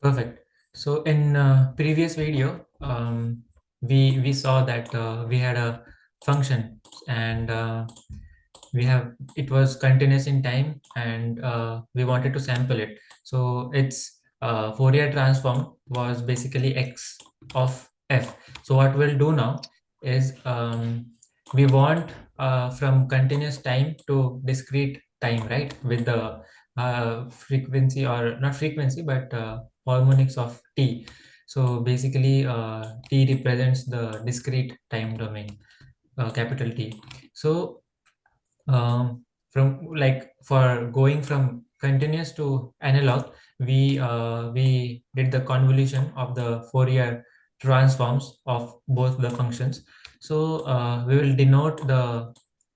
Perfect. So in previous video, we saw that we had a function, and we have it was continuous in time, and we wanted to sample it. So its Fourier transform was basically x of f. So what we'll do now is, we want from continuous time to discrete time, right, with the frequency, or not frequency, but harmonics of t. So basically, t represents the discrete time domain, capital T. So from, like, for going from continuous to analog, we did the convolution of the Fourier transforms of both the functions. So we will denote the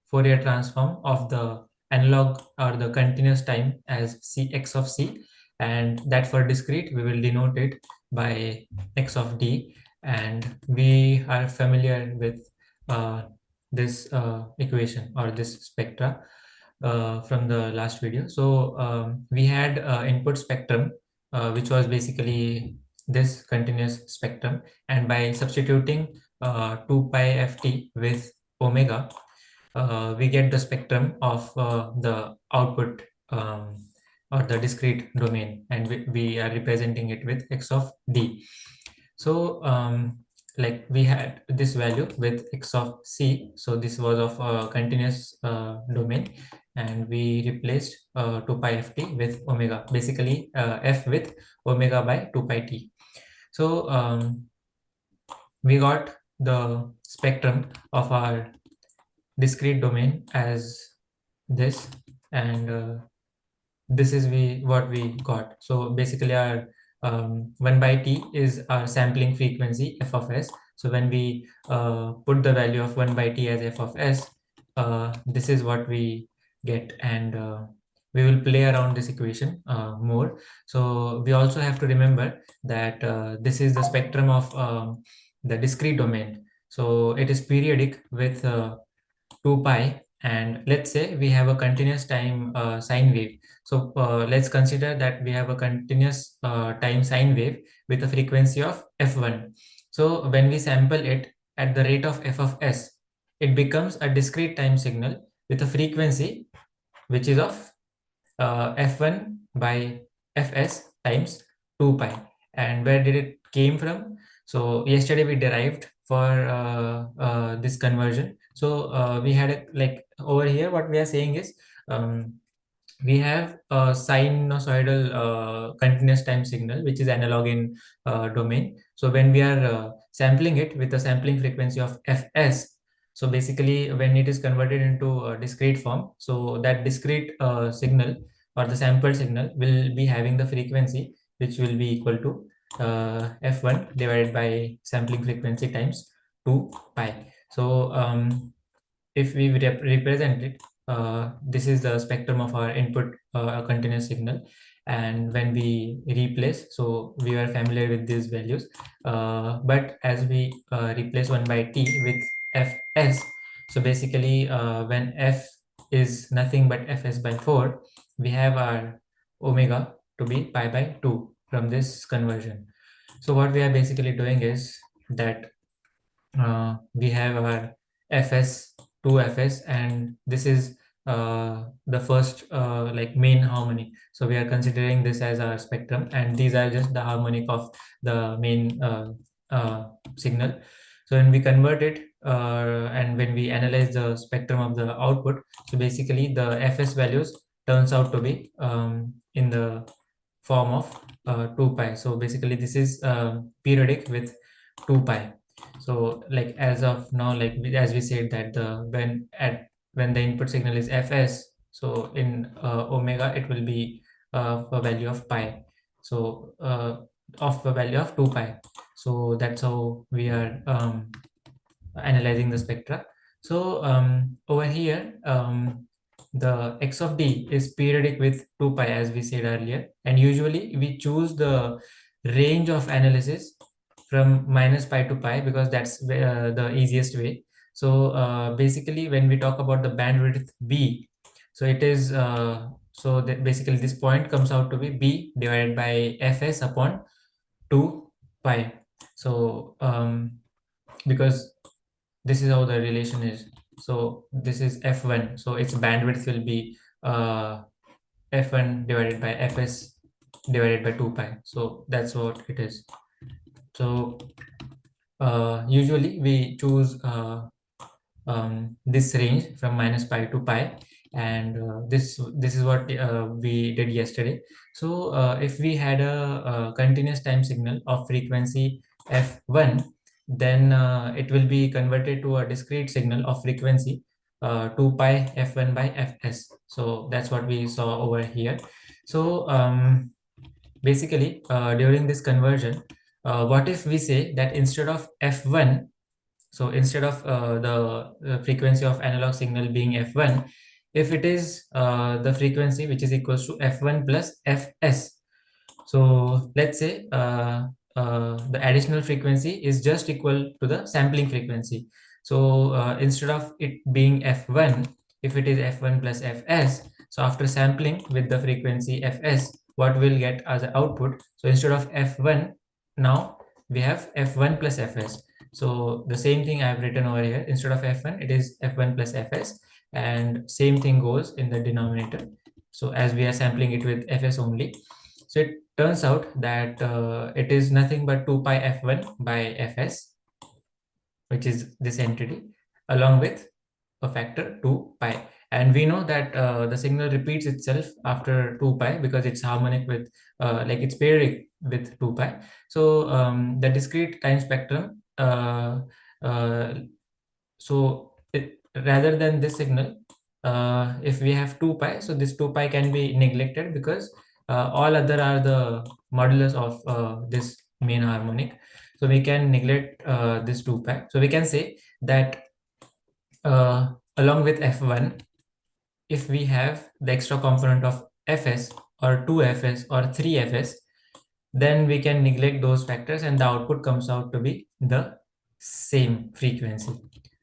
Fourier transform of the analog or the continuous time as c x of c, and that for discrete we will denote it by x of d. And we are familiar with this equation or this spectra from the last video. So we had input spectrum, which was basically this continuous spectrum, and by substituting 2 pi ft with omega, we get the spectrum of the output, or the discrete domain, and we are representing it with x of d. So like, we had this value with x of c, so this was of a continuous domain, and we replaced 2 pi ft with omega, basically f with omega by 2 pi t. So we got the spectrum of our discrete domain as this, and this is what we got. So basically, our 1 by t is our sampling frequency f of s. So when we put the value of 1 by t as f of s, this is what we get, and we will play around this equation more. So we also have to remember that this is the spectrum of the discrete domain. So it is periodic with 2 pi, and let's say we have a continuous time sine wave. So let's consider that we have a continuous time sine wave with a frequency of f1. So when we sample it at the rate of f of s, it becomes a discrete time signal with a frequency which is of f1 by fs times 2 pi. And where did it came from? So yesterday we derived for this conversion. So we had a, like, over here what we are saying is, we have a sinusoidal continuous time signal which is analog in domain. So when we are sampling it with a sampling frequency of fs, so basically when it is converted into a discrete form, so that discrete signal or the sample signal will be having the frequency which will be equal to f1 divided by sampling frequency times 2 pi. So if we represent it, this is the spectrum of our input continuous signal. And when we replace, so we are familiar with these values, but as we replace 1 by t with fs, so basically when f is nothing but fs by 4, we have our omega to be pi by 2 from this conversion. So what we are basically doing is that we have our fs, 2fs, and this is the first like main harmonic. So we are considering this as our spectrum, and these are just the harmonic of the main signal. So when we convert it, and when we analyze the spectrum of the output, so basically the fs values turns out to be in the form of 2 pi. So basically this is periodic with 2 pi. So like, as of now, like as we said that the when the input signal is fs, so in omega it will be a value of pi. So of a value of 2 pi. So that's how we are analyzing the spectra. So over here, the x of d is periodic with 2 pi, as we said earlier, and usually we choose the range of analysis from minus pi to pi because that's the easiest way. So basically when we talk about the bandwidth b, so it is So basically this point comes out to be b divided by fs upon 2 pi. So because this is how the relation is. So this is f1, so its bandwidth will be f1 divided by fs divided by 2 pi. So that's what it is. So usually we choose this range from minus pi to pi, and this is what we did yesterday. So if we had a continuous time signal of frequency f1, then it will be converted to a discrete signal of frequency 2 pi f1 by fs. So that's what we saw over here. So basically during this conversion, what if we say that instead of f1, so instead of the frequency of analog signal being f1, if it is the frequency which is equals to f1 plus fs. So let's say the additional frequency is just equal to the sampling frequency. So instead of it being f1, if it is f1 plus fs, so after sampling with the frequency fs, what we'll get as an output? So instead of f1, now we have f1 plus fs. So the same thing I've written over here. Instead of f1, it is f1 plus fs, and same thing goes in the denominator. So as we are sampling it with fs only, so it turns out that it is nothing but 2 pi f1 by fs, which is this entity, along with a factor 2 pi. And we know that the signal repeats itself after 2 pi because it's harmonic with, like it's periodic with 2 pi. So the discrete time spectrum, uh, so rather than this signal, if we have 2 pi, so this 2 pi can be neglected because all other are the modulus of this main harmonic. So we can neglect this 2 pi. So we can say that along with f1, if we have the extra component of fs or 2fs or 3fs, then we can neglect those factors and the output comes out to be the same frequency.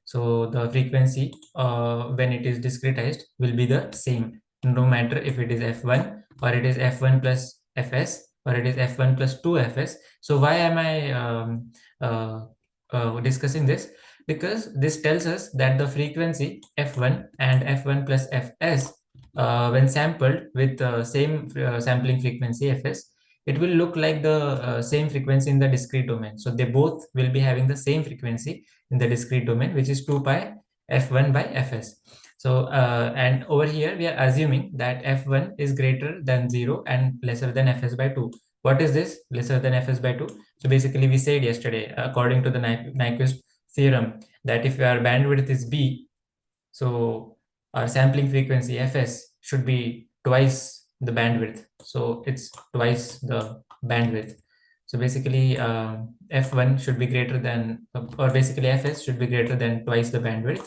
So the frequency when it is discretized will be the same, no matter if it is f1 or it is f1 plus fs or it is f1 plus 2fs. So why am I uh, discussing this? Because this tells us that the frequency f1 and f1 plus fs, when sampled with the same sampling frequency fs, it will look like the same frequency in the discrete domain. So they both will be having the same frequency in the discrete domain, which is 2 pi f1 by fs. So and over here we are assuming that f1 is greater than 0 and lesser than fs by 2. What is this lesser than fs by 2? So basically we said yesterday, according to the Nyquist theorem, that if our bandwidth is b, so our sampling frequency fs should be twice the bandwidth. So it's twice the bandwidth. So basically f1 should be greater than, or basically fs should be greater than twice the bandwidth.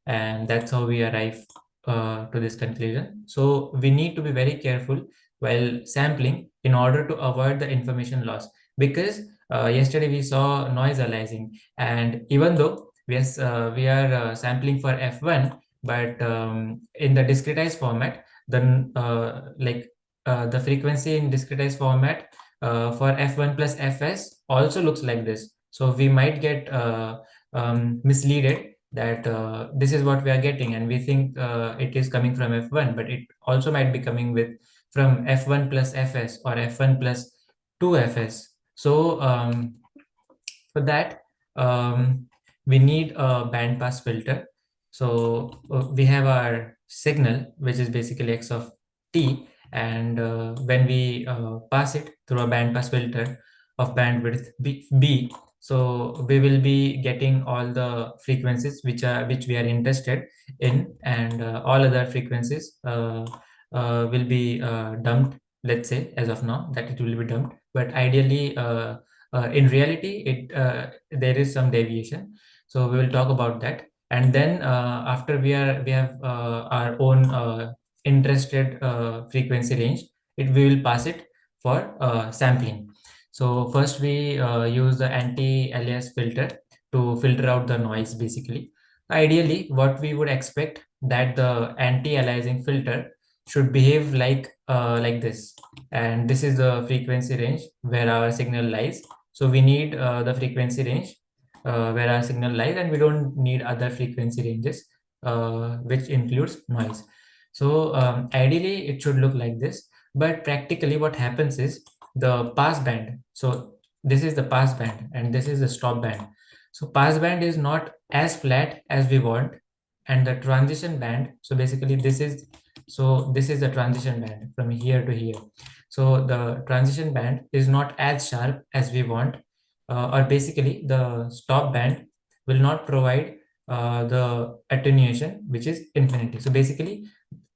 And that's how we arrive to this conclusion. So we need to be very careful while sampling in order to avoid the information loss, because yesterday we saw noise aliasing, and even though we are sampling for f1, but in the discretized format, then the frequency in discretized format for f1 plus fs also looks like this. So we might get misleaded that this is what we are getting, and we think it is coming from f1, but it also might be coming with from f1 plus fs or f1 plus 2fs. So for that, we need a band pass filter. So we have our signal, which is basically x of t, and when we pass it through a band pass filter of bandwidth b, so we will be getting all the frequencies which we are interested in, and all other frequencies will be dumped. Let's say as of now that it will be dumped, but ideally in reality there is some deviation. So we will talk about that, and then after we have our own interested frequency range, we will pass it for sampling. So first we use the anti-alias filter to filter out the noise. Basically, ideally what we would expect that the anti-aliasing filter should behave like this, and this is the frequency range where our signal lies. So we need the frequency range where our signal lies, and we don't need other frequency ranges which includes noise. So ideally it should look like this, but practically what happens is the pass band. So this is the pass band and this is the stop band. So pass band is not as flat as we want, and the transition band, so basically this is the transition band from here to here. So the transition band is not as sharp as we want, or basically the stop band will not provide the attenuation which is infinity. So basically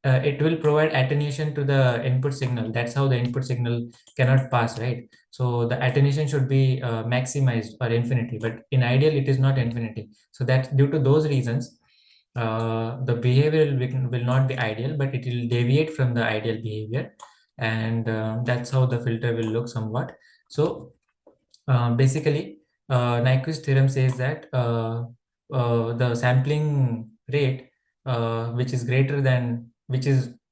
it will provide attenuation to the input signal. That's how the input signal cannot pass, right? So the attenuation should be maximized or infinity, but in ideal it is not infinity. So that due to those reasons, the behavior will not be ideal, but it will deviate from the ideal behavior, and that's how the filter will look somewhat. So basically, Nyquist theorem says that the sampling rate, which is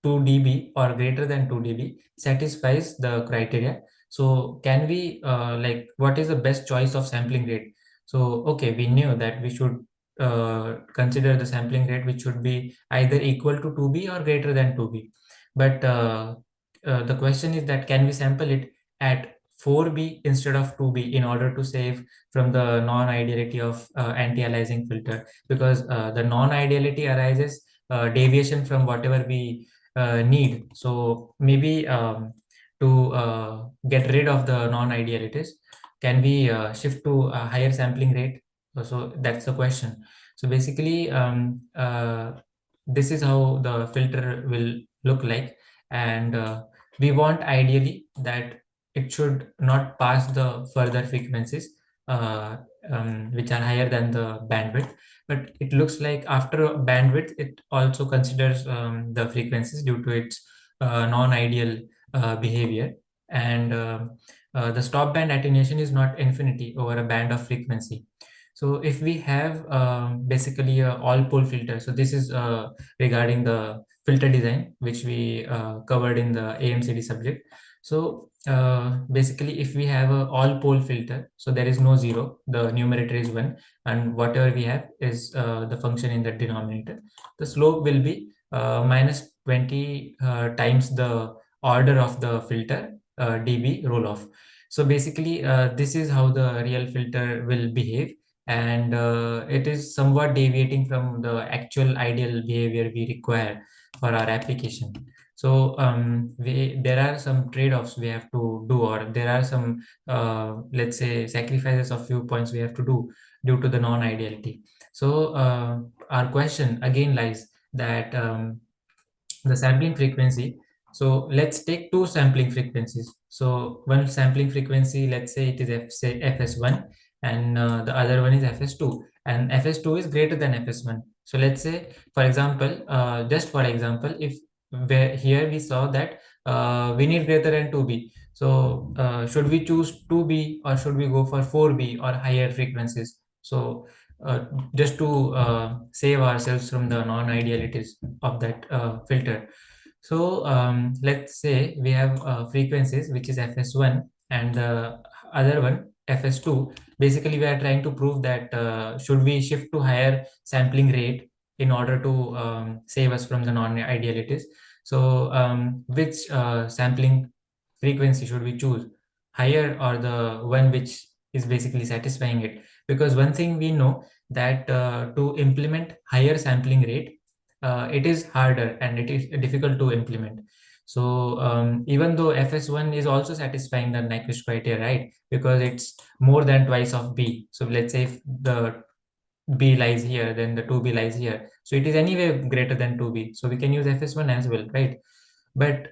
2 dB or greater than 2 dB, satisfies the criteria. So can we what is the best choice of sampling rate? So okay, we knew that we should consider the sampling rate which should be either equal to 2B or greater than 2B. But the question is that can we sample it at 4B instead of 2B in order to save from the non-ideality of anti-aliasing filter, because the non-ideality arises deviation from whatever we need. So maybe to get rid of the non-idealities, can we shift to a higher sampling rate? So that's the question. So basically, this is how the filter will look like, and we want ideally that it should not pass the further frequencies uh, which are higher than the bandwidth. But it looks like after bandwidth, it also considers the frequencies due to its non-ideal behavior. And the stop band attenuation is not infinity over a band of frequency. So if we have basically a all pole filter, so this is regarding the filter design, which we covered in the AMCD subject. So basically, if we have a all pole filter, so there is no zero, the numerator is one, and whatever we have is the function in the denominator. The slope will be minus 20 times the order of the filter dB roll off. So basically, this is how the real filter will behave, and it is somewhat deviating from the actual ideal behavior we require for our application. So there are some trade-offs we have to do, or there are some let's say sacrifices of few points we have to do due to the non-ideality. So our question again lies that the sampling frequency. So let's take two sampling frequencies. So one sampling frequency, let's say it is say fs1, and the other one is fs2, and fs2 is greater than fs1. So let's say, for example, just for example, if where here we saw that we need greater than 2b. So should we choose 2b or should we go for 4b or higher frequencies? So uh, just to save ourselves from the non-idealities of that filter. So let's say we have frequencies which is fs1 and the other one fs2. Basically, we are trying to prove that should we shift to higher sampling rate in order to save us from the non-idealities. So which sampling frequency should we choose, higher or the one which is basically satisfying it? Because one thing we know that to implement higher sampling rate, it is harder and it is difficult to implement. So even though fs1 is also satisfying the Nyquist criteria, right? Because it's more than twice of b. So let's say if the b lies here, then the 2b lies here. So it is anyway greater than 2b. So we can use fs1 as well, right? But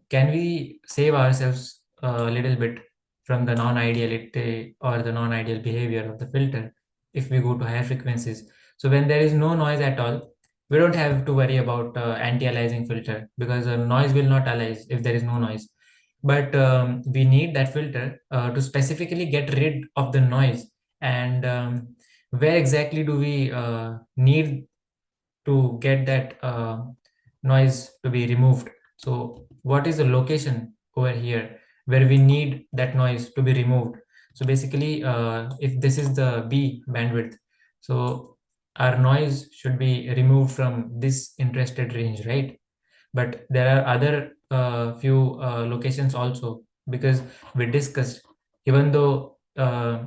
can we save ourselves a little bit from the non-ideality or the non-ideal behavior of the filter if we go to higher frequencies? So when there is no noise at all, we don't have to worry about anti-aliasing filter, because the noise will not alias if there is no noise. But we need that filter to specifically get rid of the noise. And where exactly do we need to get that noise to be removed. So what is the location over here where we need that noise to be removed? So basically, if this is the B bandwidth, so our noise should be removed from this interested range, right? But there are other few locations also, because we discussed, even though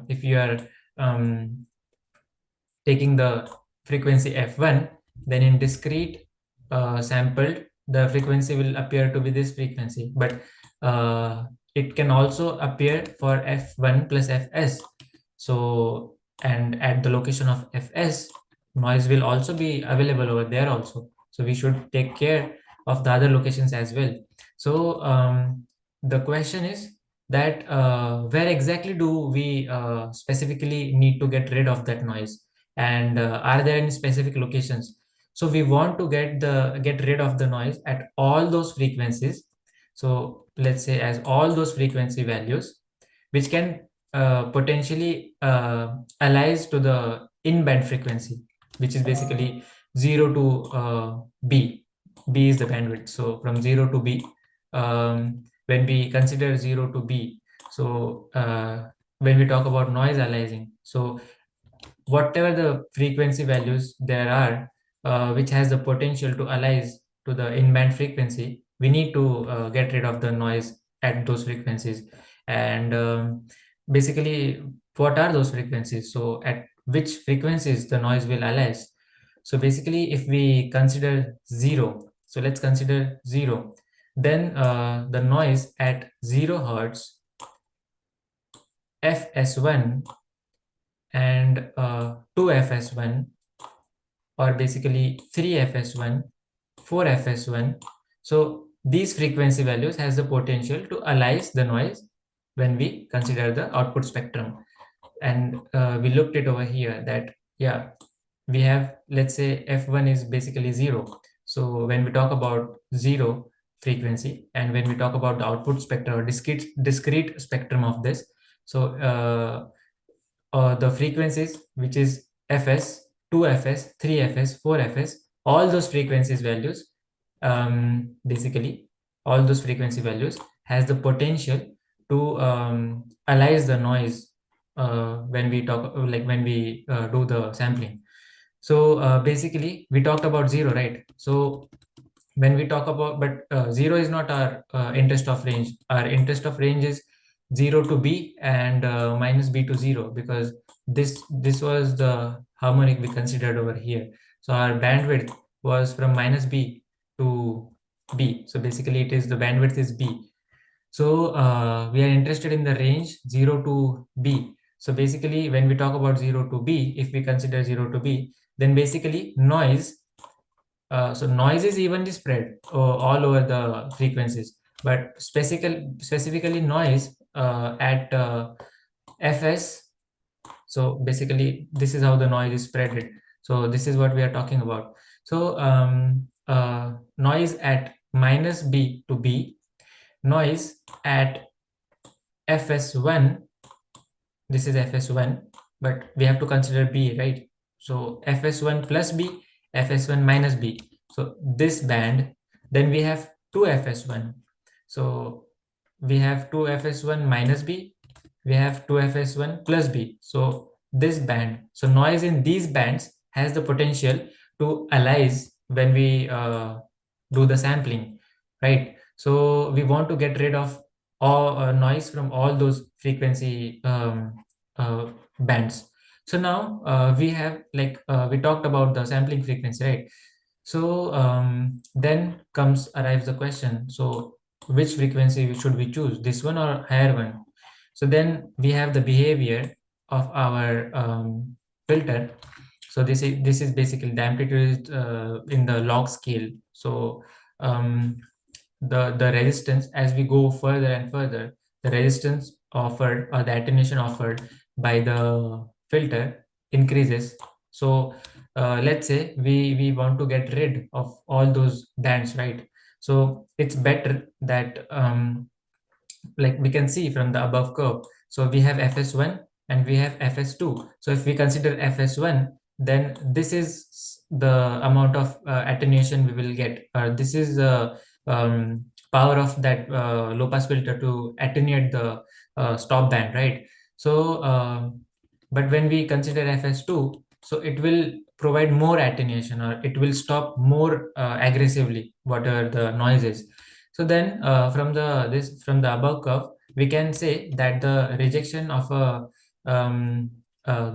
if you are taking the frequency f1, then in discrete sampled, the frequency will appear to be this frequency, but it can also appear for f1 plus fs. So, and at the location of fs, noise will also be available over there also. So we should take care of the other locations as well. So the question is that where exactly do we specifically need to get rid of that noise, and are there any specific locations? So we want to get rid of the noise at all those frequencies. So let's say as all those frequency values which can potentially alias to the in-band frequency, which is basically 0 to b. B is the bandwidth. So from 0 to b, when we consider 0 to b, so when we talk about noise aliasing, so whatever the frequency values there are, which has the potential to alias to the in-band frequency, we need to get rid of the noise at those frequencies. And basically, what are those frequencies? So at which frequencies the noise will alias? So basically, if we consider zero, so let's consider zero, then the noise at 0 hertz, fs1 and 2fs1, or basically 3fs1, 4fs1. So these frequency values has the potential to alias the noise when we consider the output spectrum. And we looked it over here that, yeah, we have, let's say f1 is basically 0. So when we talk about 0 frequency, and when we talk about the output spectrum or discrete spectrum of this, so the frequencies which is fs, 2fs, 3fs, 4fs, all those frequencies values, basically all those frequency values has the potential to alias the noise when we talk, like when we do the sampling. So basically we talked about 0, right? So when we talk about, but 0 is not our interest of range. Our interest of range is 0 to b and minus b to 0, because this was the harmonic we considered over here. So our bandwidth was from minus b to b. So basically it is, the bandwidth is b. So we are interested in the range 0 to b. So basically when we talk about 0 to b, if we consider 0 to b, then basically noise, so noise is evenly spread all over the frequencies, but specifically noise at fs. So basically this is how the noise is spread. So this is what we are talking about. So noise at minus b to b, noise at fs1, this is fs1, but we have to consider b, right? So fs1 plus b, fs1 minus b, so this band. Then we have 2fs1, so we have 2fs1 minus b, we have 2fs1 plus b, so this band. So noise in these bands has the potential to alias when we do the sampling, right? So we want to get rid of all noise from all those frequency bands. So now we have, like we talked about the sampling frequency, right? So then arrives the question, so which frequency should we choose, this one or higher one? So then we have the behavior of our filter. So this is basically the amplitude is, in the log scale. So um, the resistance, as we go further and further, the resistance offered or the attenuation offered by the filter increases. So let's say we want to get rid of all those bands, right? So it's better that like we can see from the above curve. So we have fs1 and we have fs2. So if we consider fs1, then this is the amount of attenuation we will get. This is the power of that low pass filter to attenuate the stop band, right? So but when we consider fs2, so it will provide more attenuation, or it will stop more aggressively whatever the noise is. So then from the above curve, we can say that the rejection of a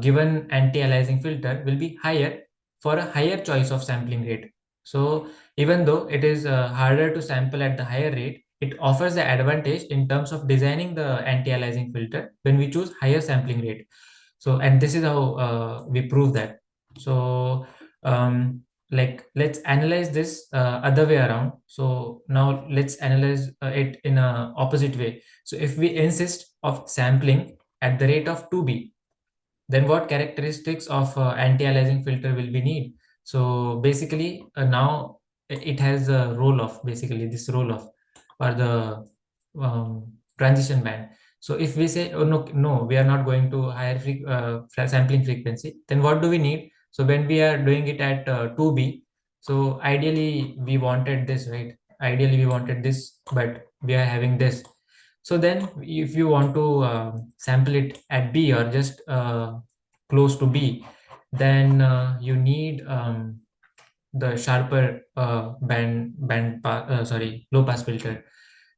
given anti-aliasing filter will be higher for a higher choice of sampling rate. So even though it is harder to sample at the higher rate, it offers the advantage in terms of designing the anti-aliasing filter when we choose higher sampling rate. So, and this is how we prove that. So like, let's analyze this other way around. So now let's analyze it in a opposite way. So if we insist of sampling at the rate of 2b, then what characteristics of anti-aliasing filter will we need? So basically now it has a roll off, basically this roll off, or the transition band. So if we say, oh no, we are not going to higher sampling frequency, then what do we need? So when we are doing it at 2b, so ideally we wanted this, right? Ideally we wanted this, but we are having this. So then if you want to sample it at B, or just close to B, then you need the sharper low pass filter.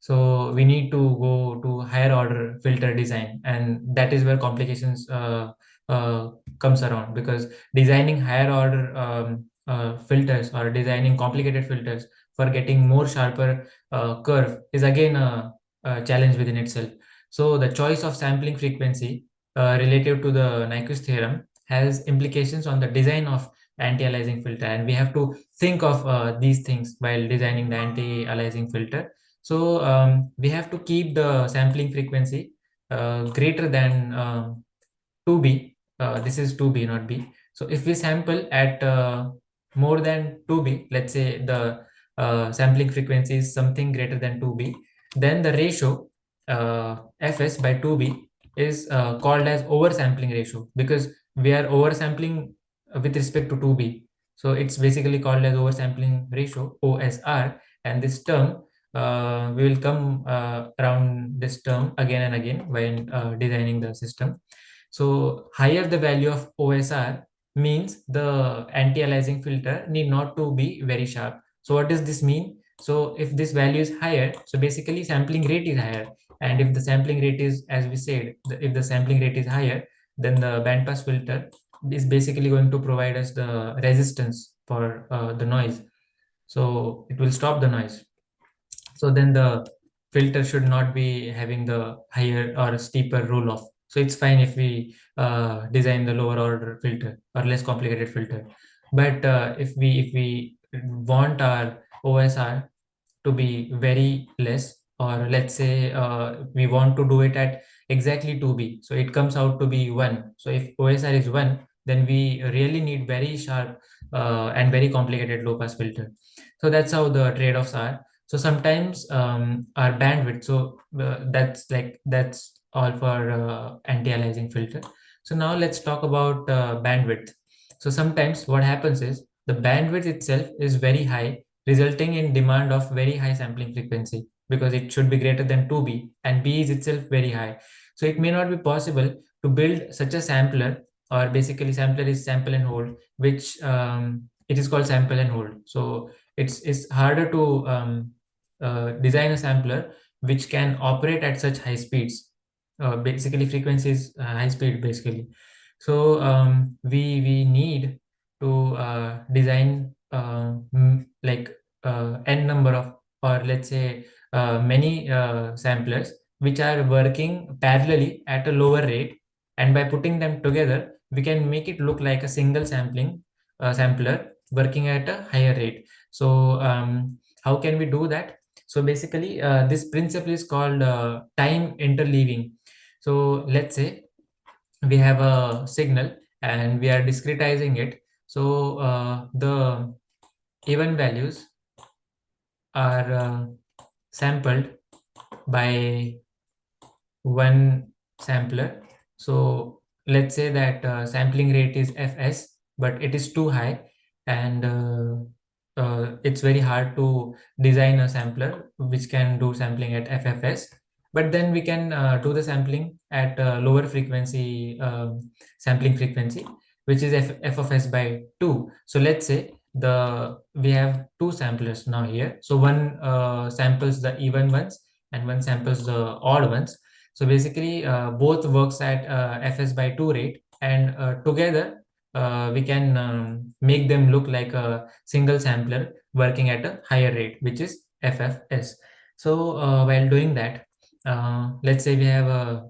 So we need to go to higher order filter design, and that is where complications uh, comes around, because designing higher order filters, or designing complicated filters for getting more sharper curve, is again a challenge within itself. So the choice of sampling frequency relative to the Nyquist theorem has implications on the design of anti-aliasing filter, and we have to think of these things while designing the anti-aliasing filter. So we have to keep the sampling frequency greater than 2b. This is 2b, not b. So if we sample at more than 2b, let's say the sampling frequency is something greater than 2b, then the ratio fs by 2b is called as oversampling ratio, because we are oversampling with respect to 2b. So it's basically called as oversampling ratio, OSR, and this term we will come around this term again and again when designing the system. So higher the value of OSR means the anti-aliasing filter need not to be very sharp. So what does this mean? So if this value is higher, so basically sampling rate is higher. And if the sampling rate is, as we said, if the sampling rate is higher, then the bandpass filter is basically going to provide us the resistance for the noise. So it will stop the noise. So then the filter should not be having the higher or steeper roll off. So it's fine if we design the lower order filter or less complicated filter. But if we want our OSR to be very less, or let's say we want to do it at exactly 2b, so it comes out to be 1. So if OSR is 1, then we really need very sharp and very complicated low pass filter. So that's how the trade-offs are. So sometimes our bandwidth, so that's all for anti-aliasing filter. So now let's talk about bandwidth. So sometimes what happens is the bandwidth itself is very high, resulting in demand of very high sampling frequency, because it should be greater than 2b, and b is itself very high. So it may not be possible to build such a sampler, or basically sampler is sample and hold, which it is called sample and hold. So it's harder to design a sampler which can operate at such high speeds. Basically frequencies high speed basically. So we need to design like n number of, or let's say many samplers which are working parallelly at a lower rate, and by putting them together we can make it look like a single sampler working at a higher rate. So how can we do that? So basically this principle is called time interleaving. So let's say we have a signal and we are discretizing it. So the even values are sampled by one sampler. So let's say that sampling rate is fs, but it is too high, and it's very hard to design a sampler which can do sampling at FFS. But then we can do the sampling at lower frequency, sampling frequency, which is f of s by 2. So let's say we have two samplers now here. So one samples the even ones and one samples the odd ones. So basically both works at fs by 2 rate, and together we can make them look like a single sampler working at a higher rate, which is ffs. So while doing that, let's say we have a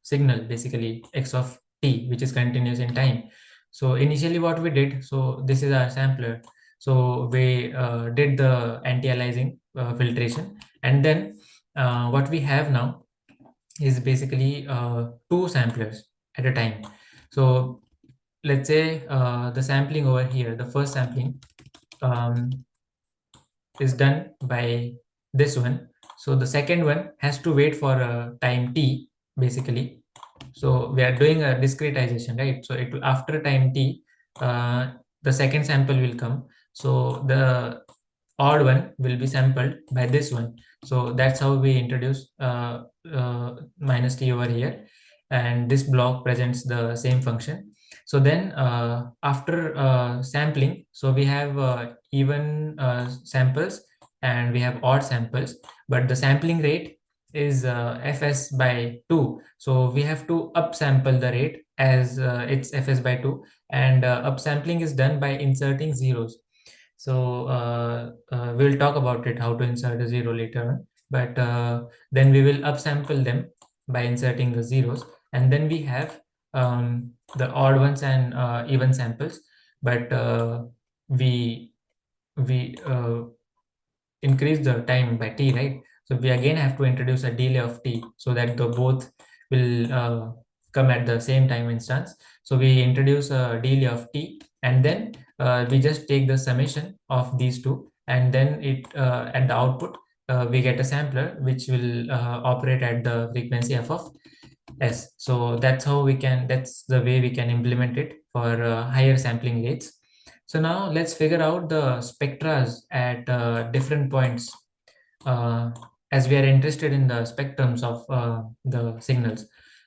signal, basically x of t, which is continuous in time. So initially what we did, so this is our sampler. So we did the anti-aliasing filtration, and then what we have now is basically two samplers at a time. So let's say the sampling over here, the first sampling um, is done by this one. So the second one has to wait for a time t, basically. So we are doing a discretization, right? So it will, after time t, the second sample will come. So the odd one will be sampled by this one. So that's how we introduce minus t over here, and this block presents the same function. So then after sampling, so we have even samples and we have odd samples, but the sampling rate is fs by 2. So we have to upsample the rate as it's fs by 2, and upsampling is done by inserting zeros. So we'll talk about it, how to insert a zero later on. But then we will upsample them by inserting the zeros, and then we have the odd ones and even samples. But we increase the time by t, right? So we again have to introduce a delay of t so that the both will come at the same time instance. So we introduce a delay of t, and then we just take the summation of these two, and then it at the output we get a sampler which will operate at the frequency f of s. So that's how we can, that's the way we can implement it for higher sampling rates. So now let's figure out the spectras at different points, uh, as we are interested in the spectrums of the signals.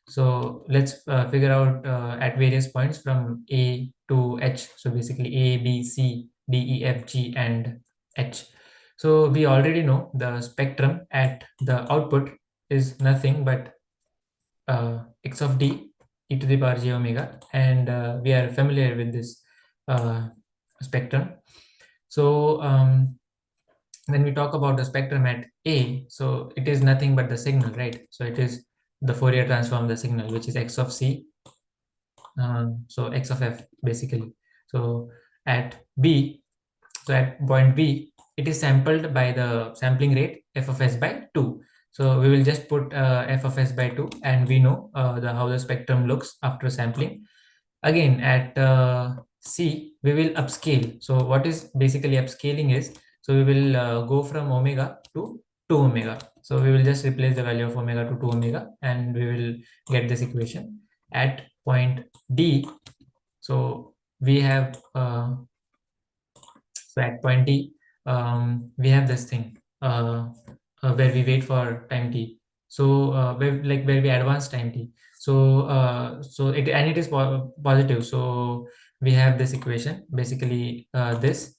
So let's figure out at various points from A to H. So basically A, B, C, D, E, F, G, and H. So we already know the spectrum at the output is nothing but x of d e to the power j omega, and we are familiar with this uh, spectrum. So when we talk about the spectrum at A, so it is nothing but the signal, right? So it is the Fourier transform of the signal, which is x of c, so x of f basically. So at B, so at point B, it is sampled by the sampling rate f of s by 2. So we will just put f of s by 2, and we know how the spectrum looks after sampling. Again, at C, we will upscale. So what is basically upscaling is, so we will go from omega to 2 omega. So we will just replace the value of omega to 2 omega, and we will get this equation. At point D, so we have so at point D, we have this thing where we wait for time t. So where we advance time t. So so it, and it is positive. So we have this equation, basically this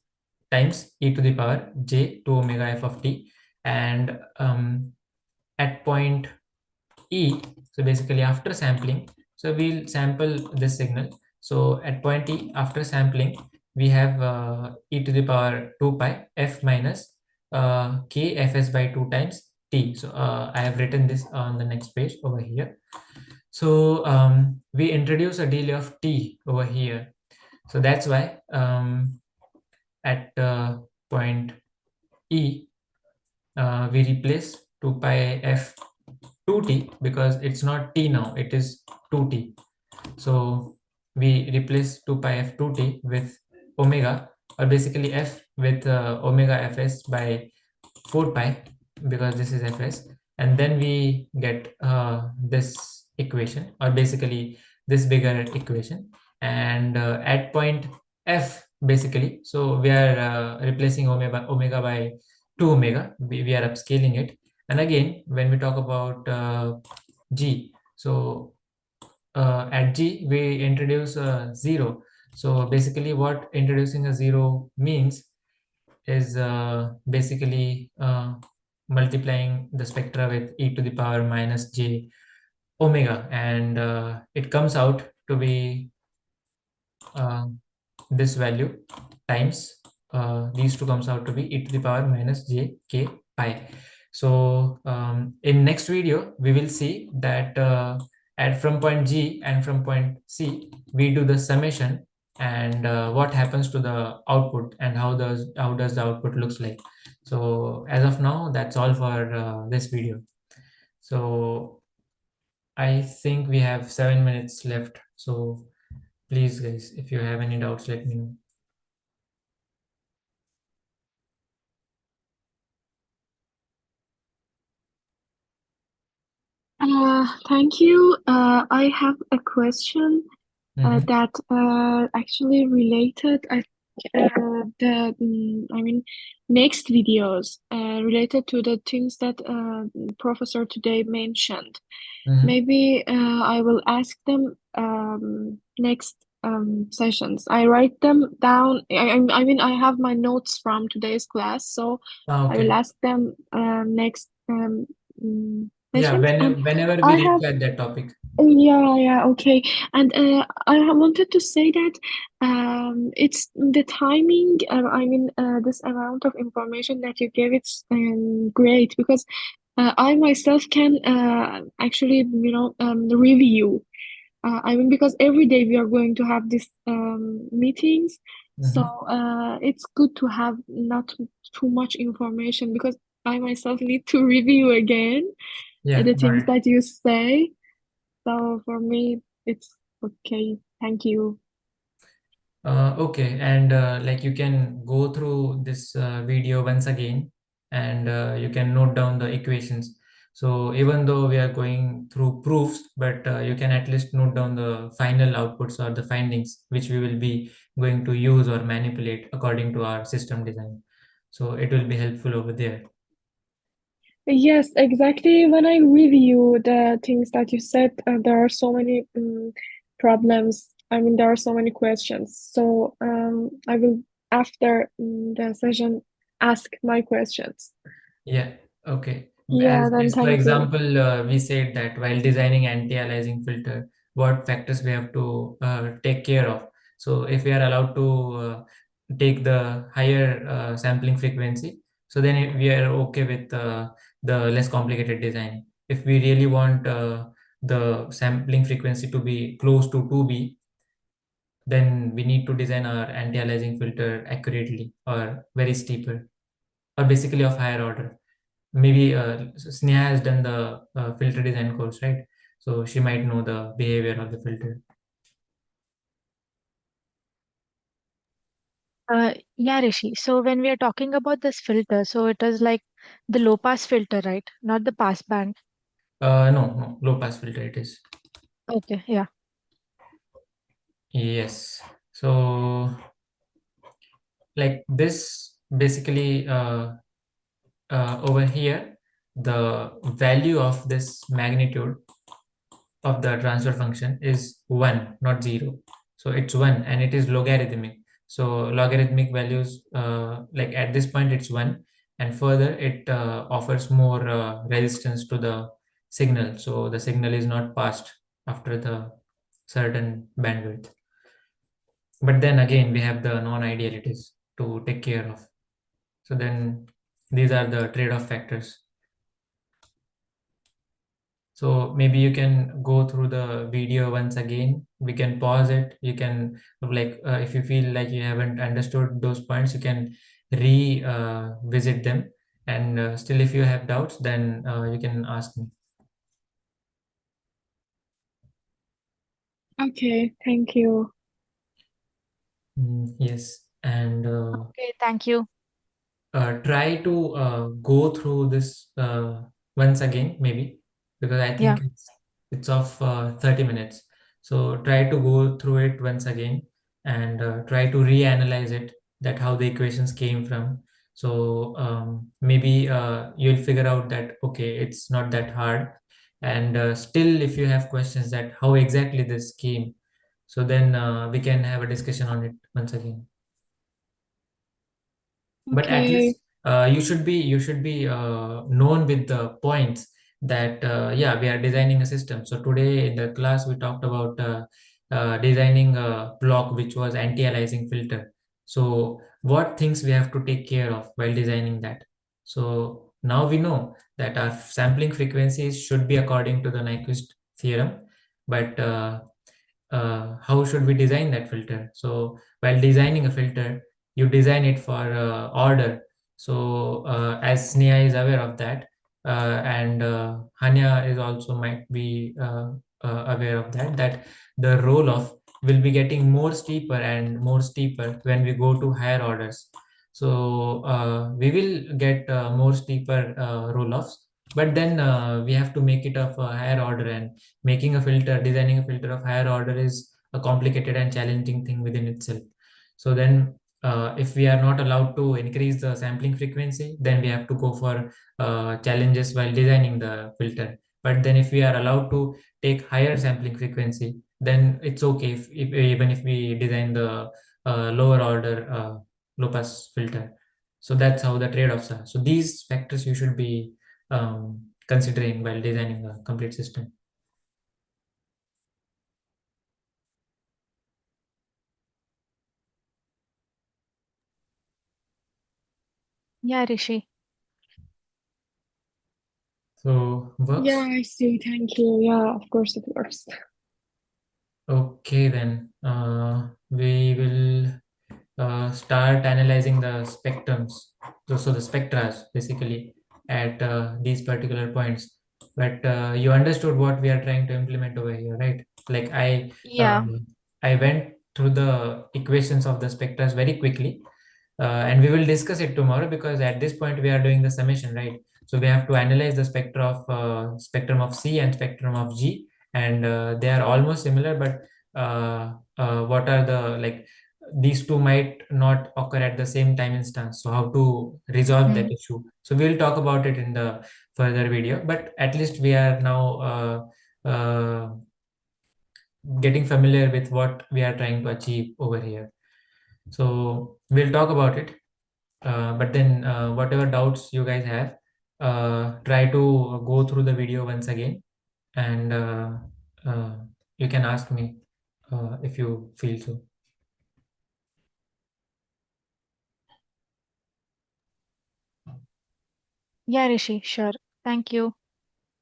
times e to the power j 2 omega f of t, and at point E, so basically after sampling, so we'll sample this signal. So at point E, after sampling, we have e to the power 2 pi f minus k fs by 2 times t. So I have written this on the next page over here. So we introduce a delay of t over here. So that's why at point E, we replace 2 pi f 2t, because it's not t now, it is 2t. So we replace 2 pi f 2t with omega, or basically f with omega fs by 4 pi, because this is fs, and then we get this equation, or basically this bigger equation. and at point f basically, so we are replacing omega by 2 omega. We are upscaling it. And again, when we talk about g, so at g we introduce a 0. So basically what introducing a 0 means is basically multiplying the spectra with e to the power minus j omega, and it comes out to be uh, this value times these two comes out to be e to the power minus j k pi. So in next video we will see that at from point g and from point c we do the summation, and what happens to the output and how does the output looks like. So as of now, that's all for this video. So I think we have 7 minutes left. So please, guys, if you have any doubts, let me know. Thank you. I have a question Mm-hmm. that actually related. I mean, next videos related to the things that Professor today mentioned. Mm-hmm. Maybe I will ask them next sessions. I write them down. I mean, I have my notes from today's class, so I will Okay. ask them next Yeah, sessions. And whenever we I reach have at that topic. yeah, okay. And wanted to say that it's the timing. I mean, this amount of information that you gave, it's great because I myself can actually, review. I mean, because every day we are going to have these meetings, so Mm-hmm. it's good to have not too much information because I myself need to review again Yeah, the got things it. that you say. So for me, it's okay. Thank you. Okay, and like you can go through this video once again, and you can note down the equations. So even though we are going through proofs, but you can at least note down the final outputs or the findings which we will be going to use or manipulate according to our system design. So it will be helpful over there. Yes, exactly. When I review the things that you said, there are so many problems. I mean, there are so many questions. So I will, after the session, ask my questions. Yeah, okay. Yeah, As then for thank you. example, we said that while designing anti-aliasing filter, what factors we have to take care of. So if we are allowed to take the higher sampling frequency, so then we are okay with the less complicated design. If we really want the sampling frequency to be close to 2B, then we need to design our anti-aliasing filter accurately or very steeper, or basically of higher order. Maybe Sneha has done the filter design course, right? So she might know the behavior of the filter. Yeah, Rishi. So when we are talking about this filter, so it is like the low pass filter, right? Not the pass band. No, no, low pass filter it is. Okay, yeah. Yes. So like this, basically over here, the value of this magnitude of the transfer function is 1, not 0. So it's 1 and it is logarithmic. So logarithmic values, like at this point it's 1, and further it offers more resistance to the signal. So the signal is not passed after the certain bandwidth. But then again, we have the non-idealities to take care of. So then these are the trade-off factors. So maybe you can go through the video once again. We can pause it. You can like if you feel like you haven't understood those points, you can re visit them. And still, if you have doubts, then you can ask me. Okay, thank you. Yes, and Okay, thank you. try to go through this once again, maybe, because I Yeah. think it's of 30 minutes. So try to go through it once again and try to reanalyze it, that how the equations came from. So maybe you'll figure out that okay, it's not that hard. And still, if you have questions that how exactly this came, so then we can have a discussion on it once again. But at Okay. least you should be known with the points that yeah, we are designing a system. So today in the class we talked about designing a block which was anti-aliasing filter. So what things we have to take care of while designing that? So now we know that our sampling frequencies should be according to the Nyquist theorem, but how should we design that filter? So while designing a filter, you design it for order. So as Sneha is aware of that, and Hanya is also might be aware of that, that the roll off will be getting more steeper and more steeper when we go to higher orders. So we will get more steeper roll offs, but then we have to make it of a higher order, and making a filter, designing a filter of higher order is a complicated and challenging thing within itself. So then if we are not allowed to increase the sampling frequency, then we have to go for challenges while designing the filter. But then if we are allowed to take higher sampling frequency, then it's okay if even if we design the lower order low pass filter. So that's how the trade-offs are. So these factors you should be considering while designing a complete system. Yeah, Rishi. So Yeah, works. I see. Thank you. Yeah, of course it works. Okay, then we will start analyzing the spectrums, so the spectras basically at these particular points. But you understood what we are trying to implement over here, right? Like Yeah. I went through the equations of the spectras very quickly, and we will discuss it tomorrow because at this point we are doing the summation, right? So we have to analyze the spectrum of C and spectrum of G, and they are almost similar, but what are the like these two might not occur at the same time instance. So how to resolve that Hmm. issue? So we'll talk about it in the further video, but at least we are now getting familiar with what we are trying to achieve over here. So we'll talk about it. But then whatever doubts you guys have, try to go through the video once again, and uh, you can ask me if you feel so. Yeah, Rishi. Sure. Thank you.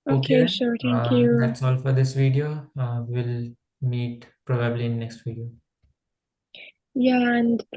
Okay Okay, then, sure. Thank you. that's all for this video. We'll meet probably in next video. Yeah, and